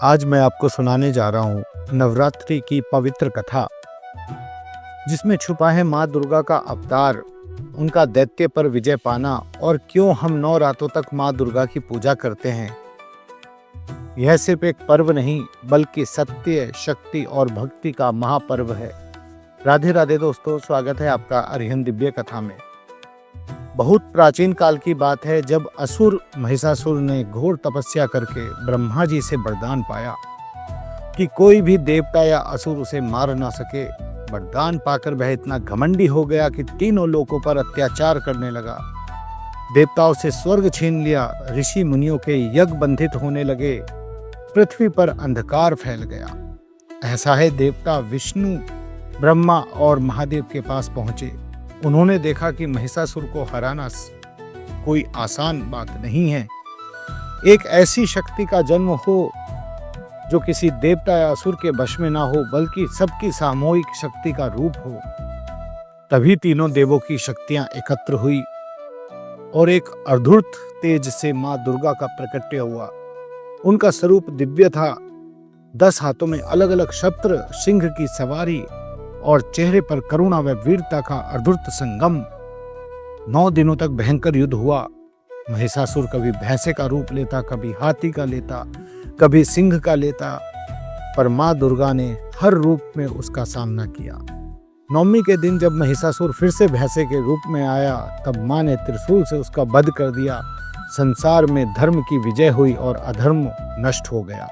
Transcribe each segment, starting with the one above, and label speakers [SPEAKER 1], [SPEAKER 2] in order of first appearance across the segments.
[SPEAKER 1] आज मैं आपको सुनाने जा रहा हूँ नवरात्रि की पवित्र कथा, जिसमें छुपा है माँ दुर्गा का अवतार, उनका दैत्य पर विजय पाना और क्यों हम 9 रातों तक माँ दुर्गा की पूजा करते हैं। यह सिर्फ एक पर्व नहीं बल्कि सत्य, शक्ति और भक्ति का महापर्व है। राधे राधे दोस्तों, स्वागत है आपका अरिहंत दिव्य कथा में। बहुत प्राचीन काल की बात है, जब असुर महिषासुर ने घोर तपस्या करके ब्रह्मा जी से वरदान पाया कि कोई भी देवता या असुर उसे मार ना सके। वरदान पाकर वह इतना घमंडी हो गया कि तीनों लोकों पर अत्याचार करने लगा। देवताओं से स्वर्ग छीन लिया, ऋषि मुनियों के यज्ञ बंधित होने लगे, पृथ्वी पर अंधकार फैल गया। ऐसा है, देवता विष्णु, ब्रह्मा और महादेव के पास पहुंचे। उन्होंने देखा कि महिषासुर को हराना कोई आसान बात नहीं है। एक ऐसी शक्ति का जन्म हो जो किसी देवता या असुर के वश में ना हो, बल्कि सबकी सामूहिक शक्ति का रूप हो। तभी तीनों देवों की शक्तियां एकत्र हुई और एक अद्भुत तेज से मां दुर्गा का प्रकट्य हुआ। उनका स्वरूप दिव्य था। 10 हाथों में अलग अलग शस्त्र, सिंह की सवारी और चेहरे पर करुणा व वीरता का अद्भुत संगम। 9 दिनों तक भयंकर युद्ध हुआ। महिषासुर कभी भैंसे का रूप लेता, कभी हाथी का लेता, कभी सिंह का लेता, पर मां दुर्गा ने हर रूप में उसका सामना किया। 9वीं के दिन जब महिषासुर फिर से भैंसे के रूप में आया, तब मां ने त्रिशूल से उसका वध कर दिया। संसार में धर्म की विजय हुई और अधर्म नष्ट हो गया।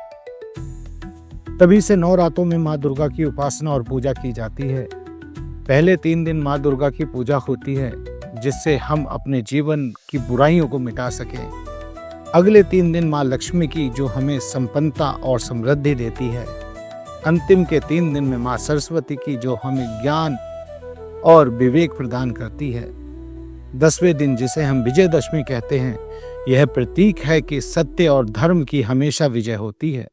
[SPEAKER 1] तभी से 9 रातों में माँ दुर्गा की उपासना और पूजा की जाती है। पहले 3 दिन माँ दुर्गा की पूजा होती है, जिससे हम अपने जीवन की बुराइयों को मिटा सकें। अगले 3 दिन माँ लक्ष्मी की, जो हमें संपन्नता और समृद्धि देती है। अंतिम के 3 दिन में माँ सरस्वती की, जो हमें ज्ञान और विवेक प्रदान करती है। 10वें दिन, जिसे हम विजयदशमी कहते हैं, यह प्रतीक है कि सत्य और धर्म की हमेशा विजय होती है।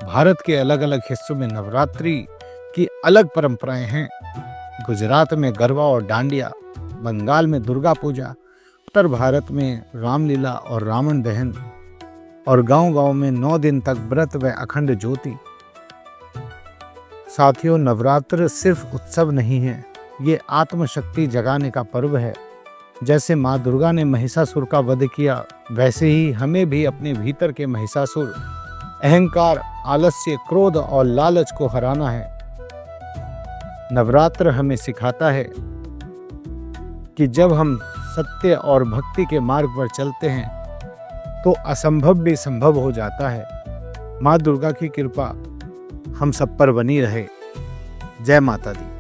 [SPEAKER 1] भारत के अलग अलग हिस्सों में नवरात्रि की अलग परंपराएं हैं। गुजरात में गरबा और डांडिया, बंगाल में दुर्गा पूजा, उत्तर भारत में रामलीला और रावण दहन, और गांव-गांव में 9 दिन तक व्रत व अखंड ज्योति। साथियों, नवरात्र सिर्फ उत्सव नहीं है, ये आत्मशक्ति जगाने का पर्व है। जैसे माँ दुर्गा ने महिषासुर का वध किया, वैसे ही हमें भी अपने भीतर के महिषासुर, अहंकार, आलस्य, क्रोध और लालच को हराना है। नवरात्र हमें सिखाता है कि जब हम सत्य और भक्ति के मार्ग पर चलते हैं तो असंभव भी संभव हो जाता है। माँ दुर्गा की कृपा हम सब पर बनी रहे। जय माता दी।